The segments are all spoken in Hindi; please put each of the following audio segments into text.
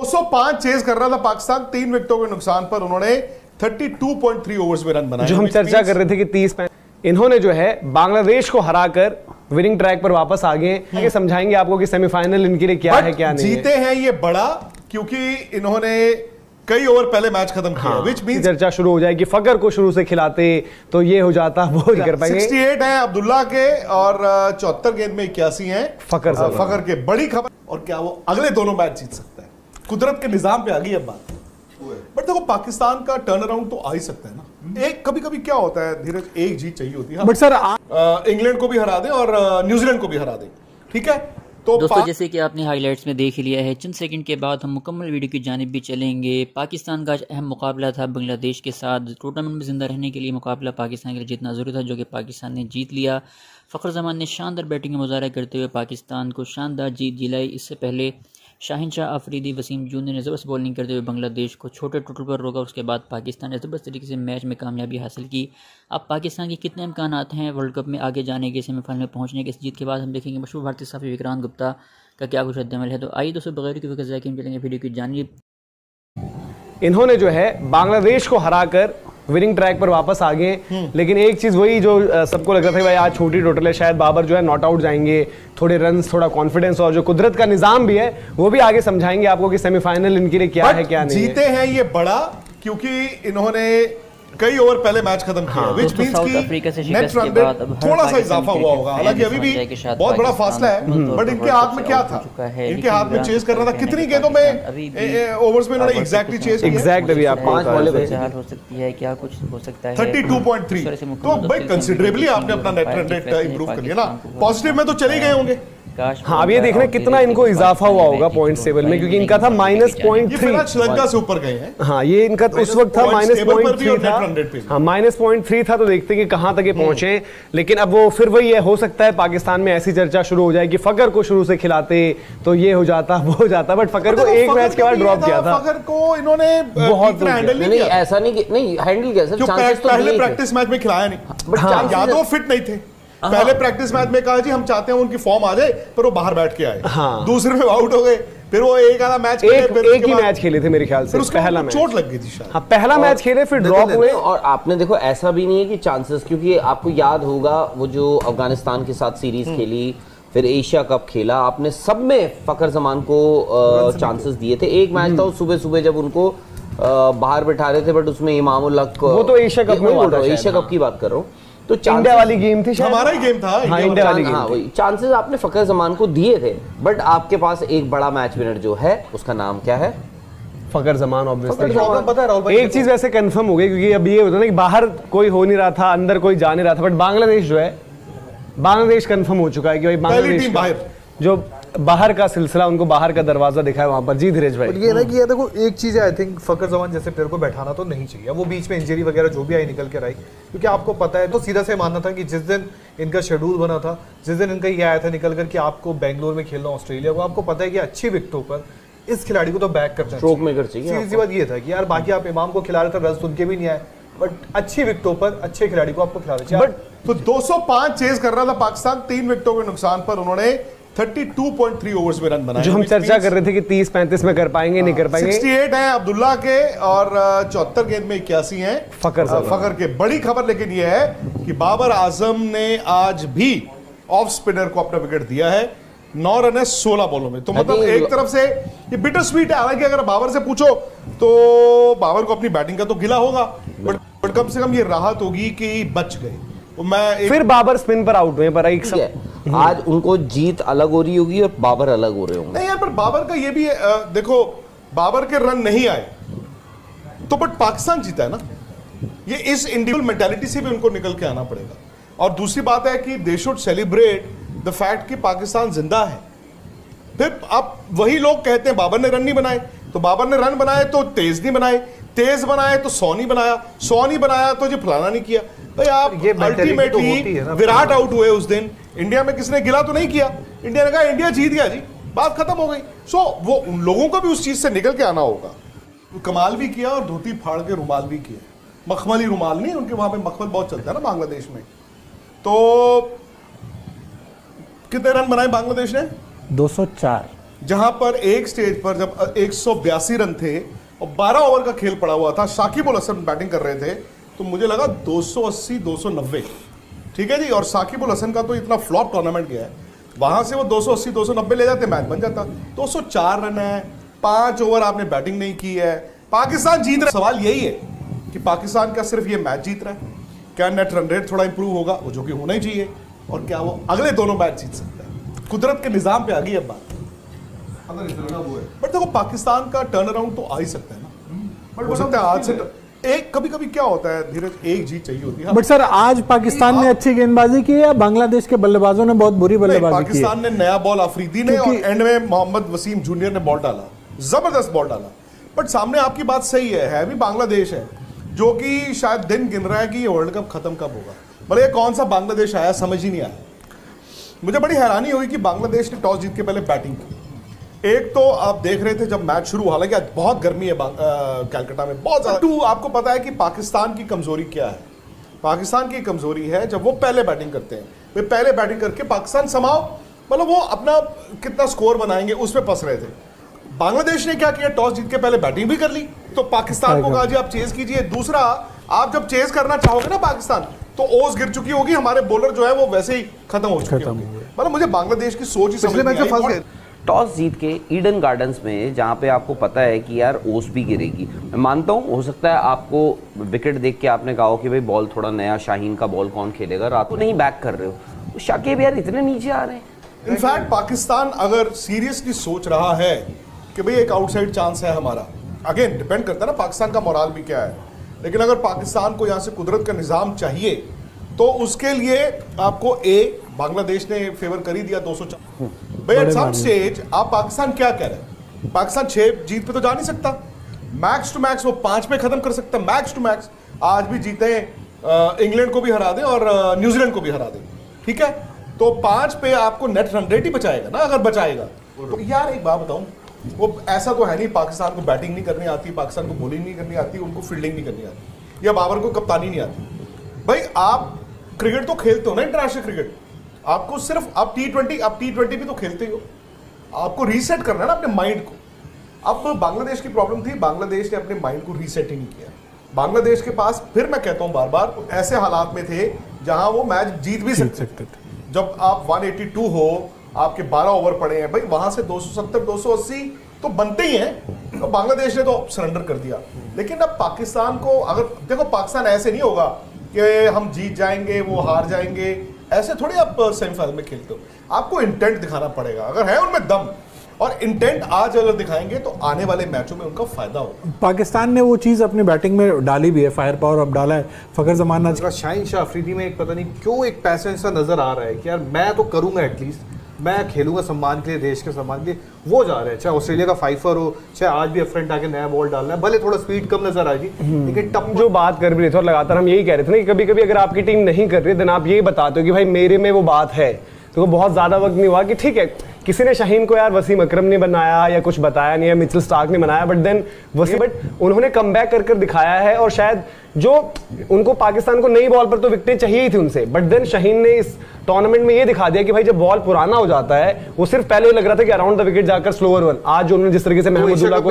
205 चेज कर रहा था पाकिस्तान, 3 विकेटों के नुकसान पर उन्होंने 32.3 ओवर्स में रन बनाए। जो हम चर्चा कर रहे थे कि 30 इन्होंने जो है बांग्लादेश को हराकर विनिंग ट्रैक पर वापस आ गए। समझाएंगे आपको कि सेमीफाइनल इनके लिए क्या है क्या नहीं जीते हैं ये बड़ा, क्योंकि इन्होंने कई ओवर पहले मैच खत्म किया, विच मींस चर्चा शुरू हो जाएगी। फकर को शुरू से खिलाते तो ये हो जाता, वो नहीं कर पाएंगे। 68 है अब्दुल्ला के और 74 गेंद में 81 हैं फकर के। बड़ी खबर, और क्या वो अगले दोनों मैच जीत सकता है? कुदरत के निजाम पे आ गई अब बात। बट देखो पाकिस्तान का टर्न अराउंड तो आ ही सकता है ना। एक कभी कभी क्या होता है धीरज, एक जीत चाहिए होती है। बट सर इंग्लैंड को भी हरा दे और न्यूजीलैंड को भी हरा दे, ठीक है। तो दोस्तों जैसे कि आपने हाइलाइट्स में देख लिया है, चंद सेकंड के बाद हम मुकम्मल वीडियो की जानिब भी चलेंगे। पाकिस्तान का आज अहम मुकाबला था बांग्लादेश के साथ। टूर्नामेंट में जिंदा रहने के लिए मुकाबला पाकिस्तान के लिए जीतना ज़रूरी था, जो कि पाकिस्तान ने जीत लिया। फ़खर जमान ने शानदार बैटिंग का मुजाहरा करते हुए पाकिस्तान को शानदार जीत दिलाई। इससे पहले शाहिन शाह अफरीदी, वसीम जूनियर ने ज़बरदस्त बॉलिंग करते हुए बांग्लादेश को छोटे टोटल पर रोका। उसके बाद पाकिस्तान ने ज़बरदस्त तरीके से मैच में कामयाबी हासिल की। अब पाकिस्तान के कितने इम्कानात हैं वर्ल्ड कप में आगे जाने के, सेमीफाइनल में पहुंचने के? इस जीत के बाद हम देखेंगे मशहूर भारतीय सहाफ़ी विक्रांत गुप्ता का क्या कुछ रद्द-ए-अमल है। तो आइए दोस्तों बगैर की वक्त ज़ाया के चलेंगे वीडियो की जानिब। इन्होंने जो है बांग्लादेश को हराकर विनिंग ट्रैक पर वापस आ गए। लेकिन एक चीज वही जो सबको लग रहा था भाई आज छोटी टोटल है, शायद बाबर जो है नॉट आउट जाएंगे, थोड़े रन्स, थोड़ा कॉन्फिडेंस और जो कुदरत का निजाम भी है वो भी आगे समझाएंगे आपको कि सेमीफाइनल इनके लिए क्या है क्या नहीं। जीते हैं ये बड़ा, क्योंकि इन्होंने कई ओवर पहले मैच खत्म किया, विच मींस कि नेट रन रेट थोड़ा सा इजाफा हुआ होगा। हालांकि अभी भी बहुत बड़ा फासला है, बट इनके हाथ में क्या था? इनके हाथ में चेज कर रहा था। कितनी गेंदों में ओवर्स में इन्होंने एग्जैक्टली चेज किया? एग्जैक्ट अभी आप 5 बॉलों पे हो सकती है, क्या कुछ हो सकता है 32.3। तो भाई कंसिडरेबली आपने अपना नेट रन रेट इंप्रूव कर लिया ना। पॉजिटिव में तो चले गए होंगे। हाँ, अब ये देखना कितना इनको इजाफा हुआ होगा पॉइंट टेबल में, क्योंकि इनका था -0.3। श्रीलंका से ऊपर गए हैं। हाँ, ये इनका उस वक्त था -0.3 था। हाँ, -0.3 था। तो देखते हैं कि कहां तक ये पहुंचे। लेकिन अब वो फिर वही है, हो सकता है पाकिस्तान में ऐसी चर्चा शुरू हो जाए कि फकर को शुरू से खिलाते तो ये हो जाता वो हो जाता। बट फकर को एक मैच के बाद ड्रॉप किया था। फकर को इन्होंने बहुत हैंडल नहीं किया। ऐसा नहीं हैंडल किया सर, चांसेस तो पहले प्रैक्टिस मैच में खिलाया नहीं, या तो फिट नहीं थे। पहले प्रैक्टिस मैच में कहा जी हम चाहते हैं उनकी फॉर्म आ जाए, पर वो बाहर बैठ के आए। हाँ। दूसरे में आउट हो गए, फिर वो एक आधा मैच एक ही मैच खेले थे मेरे ख्याल से, पहला मैच चोट लग गई थी शायद। हाँ, पहला मैच खेले फिर ड्रॉप हुए। और आपने देखो ऐसा भी नहीं है कि चांसेस, क्योंकि आपको याद होगा वो जो अफगानिस्तान के साथ सीरीज खेली, फिर एशिया कप खेला, आपने सब में फकर जमान को चांसेस दिए थे। एक मैच था सुबह सुबह जब उनको बाहर बैठा रहे थे, बट उसमें इमामुल्लाह वो तो एशिया कप में हुआ था, एशिया कप की बात कर रहा हूँ। तो इंडिया वाली गेम थी, हमारा ही गेम था। हाँ, इंडिया वाली गेम। हाँ, वही चांसेस आपने फकर जमान को दिए थे। बट आपके पास एक बड़ा मैच विनर जो है उसका नाम क्या है? फकर जमान। ऑब्वियसली एक चीज वैसे कंफर्म हो गई, क्योंकि अब ये होता है ना कि बाहर कोई हो नहीं रहा था, अंदर कोई जा नहीं रहा था। बट बांग्लादेश जो है, बांग्लादेश कंफर्म हो चुका है कि भाई बांग्लादेश जो बाहर का सिलसिला, उनको बाहर का दरवाजा दिखा है वहां पर। जी धीरज भाई, ये ना कि ये देखो एक चीज है, आई थिंक फकर जमान जैसे प्लेयर को बैठाना तो नहीं चाहिए। वो बीच में इंजरी वगैरह जो भी आई निकल के आई, क्योंकि आपको पता है तो सीधा से मानना था कि जिस दिन इनका शेड्यूल बना था, जिस दिन इनका ये आया था निकल कर कि आपको बेंगलोर में खेलना ऑस्ट्रेलिया को, आपको पता है कि अच्छी विकेटों पर इस खिलाड़ी को तो बैक करना स्ट्रोक मेकर चाहिए। सीधी सी बात ये था कि यार बाकी आप इमाम को खिला रहे थे, रन सुन के भी नहीं आए, बट अच्छी विकेटों पर अच्छे खिलाड़ी को आपको खिलाना चाहिए। बट तो 205 चेज कर रहा था पाकिस्तान, 3 विकेटों के नुकसान पर उन्होंने 32.3 ओवर्स में रन बनाए। जो हम चर्चा कर रहे थे कि 30-35 में कर पाएंगे नहीं कर पाएंगे। 68 है अब्दुल्ला के और 74 गेंद में 81 हैं फकर के। बड़ी खबर लेकिन यह है कि बाबर आजम ने आज भी ऑफ स्पिनर को अपना विकेट दिया है। 9 रन है 16 बॉलों में। तो मतलब एक तरफ से ये बिटर स्वीट है। हालांकि अगर बाबर से पूछो तो बाबर को अपनी बैटिंग का तो गिला होगा, बट कम से कम ये राहत होगी कि बच गए। फिर बाबर स्पिन पर आउट हुए, पर एक आज उनको जीत अलग हो रही होगी और बाबर अलग हो रहे होंगे। नहीं यार, पर बाबर का ये भी है, देखो बाबर के रन नहीं आए तो बट पाकिस्तान जीता है ना। ये इस इंडिविजुअल मेंटालिटी से भी उनको निकल के आना पड़ेगा। और दूसरी बात है कि they should celebrate the fact कि पाकिस्तान जिंदा है। फिर अब वही लोग कहते हैं बाबर ने रन नहीं बनाए, तो बाबर ने रन बनाए तो तेज नहीं बनाए, तेज बनाए तो 100 नहीं बनाया, 100 नहीं बनाया तो जी फलाना नहीं किया। भाई आप अल्टीमेटली विराट आउट हुए उस दिन, इंडिया में किसने गिला तो नहीं किया। इंडिया ने कहा इंडिया जीत गया जी, बात खत्म हो गई। सो वो उन लोगों को भी उस चीज से निकल के आना होगा। कमाल भी किया और धोती फाड़ के रुमाल भी किया। मखमली रुमाल नहीं, उनके वहां पे मखमल बहुत चलता है ना बांग्लादेश में। तो कितने रन बनाए बांग्लादेश ने? 204। जहां पर एक स्टेज पर जब 182 रन थे और 12 ओवर का खेल पड़ा हुआ था, शाकिब उल हसन बैटिंग कर रहे थे, तो मुझे लगा 280 290, ठीक है जी। और शाकिब उल हसन का तो इतना फ्लॉप टूर्नामेंट गया है, वहां से वो 280 290 ले जाते, मैच बन जाता। 204 रन है, 5 ओवर आपने बैटिंग नहीं की है, पाकिस्तान जीत रहा है। सवाल यही है कि पाकिस्तान क्या सिर्फ ये मैच जीत रहा है, क्या नेट रन रेट थोड़ा इंप्रूव होगा, वो जो कि होना ही चाहिए, और क्या वो अगले दोनों मैच जीत सकता है। कुदरत के निजाम पे आ गई अब बात। बट देखो पाकिस्तान का टर्न अराउंड तो आ ही सकता है ना, हो सकता है आज से एक, कभी कभी क्या होता है धीरज, एक जीत चाहिए होती है। बट सर आज पाकिस्तान ने अच्छी गेंदबाजी की या बांग्लादेश के बल्लेबाजों ने बहुत बुरी बल्लेबाजी की? पाकिस्तान ने नया बॉल अफरीदी ने और एंड में मोहम्मद वसीम जूनियर ने बॉल डाला, जबरदस्त बॉल डाला। बट सामने आपकी बात सही है भी बांग्लादेश है, जो कि शायद दिन गिन रहा है कि ये वर्ल्ड कप खत्म कब होगा। भले ये कौन सा बांग्लादेश आया समझ ही नहीं आया। मुझे बड़ी हैरानी हुई कि बांग्लादेश ने टॉस जीत के पहले बैटिंग की। एक तो आप देख रहे थे जब मैच शुरू, हालांकि आज बहुत गर्मी है कलकत्ता में, बहुत ज्यादा। आपको पता है कि पाकिस्तान की कमजोरी क्या है? पाकिस्तान की कमजोरी है जब वो पहले बैटिंग करते हैं। वे पहले बैटिंग करके पाकिस्तान समाओ, मतलब वो अपना कितना स्कोर बनाएंगे उस पर फंस रहे थे। बांग्लादेश ने क्या किया, टॉस जीत के पहले बैटिंग भी कर ली, तो पाकिस्तान को कहा जी आप चेज कीजिए। दूसरा, आप जब चेज करना चाहोगे ना पाकिस्तान, तो ओस गिर चुकी होगी, हमारे बॉलर जो है वो वैसे ही खत्म हो चुके होंगे। मतलब मुझे बांग्लादेश की सोच ही समझ में फंस गए। टॉस जीत के ईडन गार्डन्स में, जहाँ पे आपको पता है कि यार ओस भी गिरेगी, मैं मानता हूँ हो सकता है आपको विकेट देख के आपने कहा हो कि भाई बॉल थोड़ा नया, शाहीन का बॉल कौन खेलेगा, रात को नहीं बैक कर रहे हो, शाकिब यार इतने नीचे आ रहे हैं। इनफैक्ट पाकिस्तान अगर सीरियसली सोच रहा है कि भाई एक आउटसाइड चांस है हमारा, अगेन डिपेंड करता है ना पाकिस्तान का मोराल भी क्या है, लेकिन अगर पाकिस्तान को यहाँ से कुदरत का निज़ाम चाहिए तो उसके लिए आपको बांग्लादेश ने फेवर कर ही दिया 204। भाई एट सम स्टेज आप पाकिस्तान क्या कह रहे हैं, पाकिस्तान 6 जीत पे तो जा नहीं सकता, मैक्स टू मैक्स वो 5 पे खत्म कर सकता है, मैक्स टू मैक्स। आज भी जीते इंग्लैंड को भी हरा दे और न्यूजीलैंड को भी हरा दे, ठीक है, तो 5 पे आपको नेट रन रेट ही बचाएगा ना, अगर बचाएगा तो। यार एक बात बताऊं, वो ऐसा तो है नहीं पाकिस्तान को बैटिंग नहीं करनी आती, पाकिस्तान को बॉलिंग नहीं करनी आती, उनको फील्डिंग नहीं करनी आती, या बाबर को कप्तानी नहीं आती। भाई आप क्रिकेट तो खेलते हो ना, इंटरनेशनल क्रिकेट, आपको सिर्फ आप टी20 भी तो खेलते ही हो, आपको रीसेट करना है ना अपने माइंड को। अब बांग्लादेश की प्रॉब्लम थी, बांग्लादेश ने अपने माइंड को रीसेट ही नहीं किया। बांग्लादेश के पास, फिर मैं कहता हूं बार बार, ऐसे हालात में थे जहां वो मैच जीत भी सकते थे। जब आप 182 हो, आपके 12 ओवर पड़े हैं, भाई वहां से 270 280 तो बनते ही हैं, तो बांग्लादेश ने तो सरेंडर कर दिया। लेकिन अब पाकिस्तान को, अगर देखो पाकिस्तान ऐसे नहीं होगा कि हम जीत जाएंगे वो हार जाएंगे, ऐसे थोड़ी आप सेमीफाइनल में खेलते हो। आपको इंटेंट दिखाना पड़ेगा, अगर है उनमें दम और इंटेंट आज अगर दिखाएंगे तो आने वाले मैचों में उनका फायदा होगा। पाकिस्तान ने वो चीज़ अपनी बैटिंग में डाली भी है, फायर पावर अब डाला है। फखर जमान शाहीन शाह अफरीदी में एक पता नहीं क्यों एक पैशन सा नजर आ रहा है कि यार मैं तो करूंगा, एटलीस्ट मैं खेलूंगा सम्मान के लिए, देश के सम्मान के लिए। वो जा रहे हैं, चाहे ऑस्ट्रेलिया का फाइफर हो, चाहे आज भी अफरंट आके नया बॉल डालना है, भले थोड़ा स्पीड कम नजर आएगी लेकिन टप जो बात कर भी रहे थे और लगातार हम यही कह रहे थे ना कि कभी कभी अगर आपकी टीम नहीं कर रही देन आप ये बताते हो कि भाई मेरे में वो बात है, तो बहुत ज्यादा वक्त नहीं हुआ कि ठीक है किसी ने शाहीन को यार वसीम अकरम ने बनाया या कुछ बताया नहीं, या मिचेल स्टार्क ने बनाया, बट देन वसीम, बट उन्होंने कमबैक कर कर दिखाया है। और शायद जो उनको पाकिस्तान को नई बॉल पर तो विकेटें चाहिए ही थी उनसे, बट देन शाहीन ने इस टूर्नामेंट में ये दिखा दिया कि भाई जब बॉल पुराना हो जाता है, वो सिर्फ पहले लग रहा था कि अराउंड द विकेट जाकर स्लोअर वन, आज जो उन्होंने जिस तरीके से महमूदुल्लाह को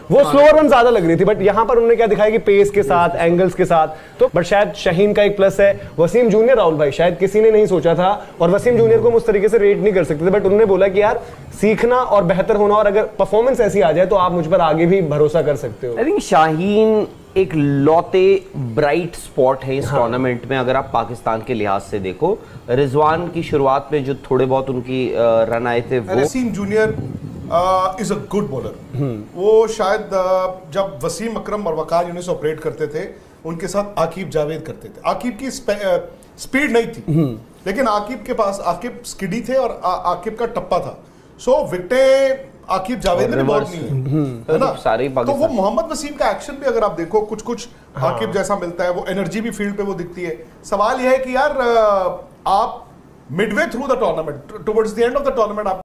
वो स्लोअर वन ज्यादा लग रही थी, बट यहाँ पर उन्होंने क्या दिखाया कि पेस के साथ, एंगल्स के साथ, तो बट शायद शाहीन का एक प्लस है। वसीम जूनियर, राहुल भाई, शायद किसी ने नहीं सोचा था, और वसीम जूनियर को उस तरीके से रेट नहीं कर सकते थे, बट उन्होंने बोला कि यार सीखना और बेहतर होना, और अगर परफॉर्मेंस ऐसी आ जाए तो आप मुझ पर आगे भी भरोसा कर सकते हो। आई थिंक शाहीन एक लौते ब्राइट स्पॉट है इस टूर्नामेंट में। अगर आप पाकिस्तान के लिहाज से देखो, रिजवान की शुरुआत में जो थोड़े बहुत उनकी रन आए थे, वो Wasim junior is a good bowler. वो शायद जब वसीम अकरम और वकार यूनिस ऑपरेट करते थे, उनके साथ आकिब जावेद करते थे। आकिब की स्पीड नहीं थी, लेकिन आकिब के पास, आकिब स्किडी थे और आकिब का टप्पा था, सो विकेटें आकिब जावेद ने बहुत नहीं है ना, सारे तो वो मोहम्मद वसीम का एक्शन भी अगर आप देखो कुछ कुछ आकिब जैसा मिलता है, वो एनर्जी भी फील्ड पे वो दिखती है। सवाल यह है कि यार आप Midway through the tournament, towards the end of the tournament आप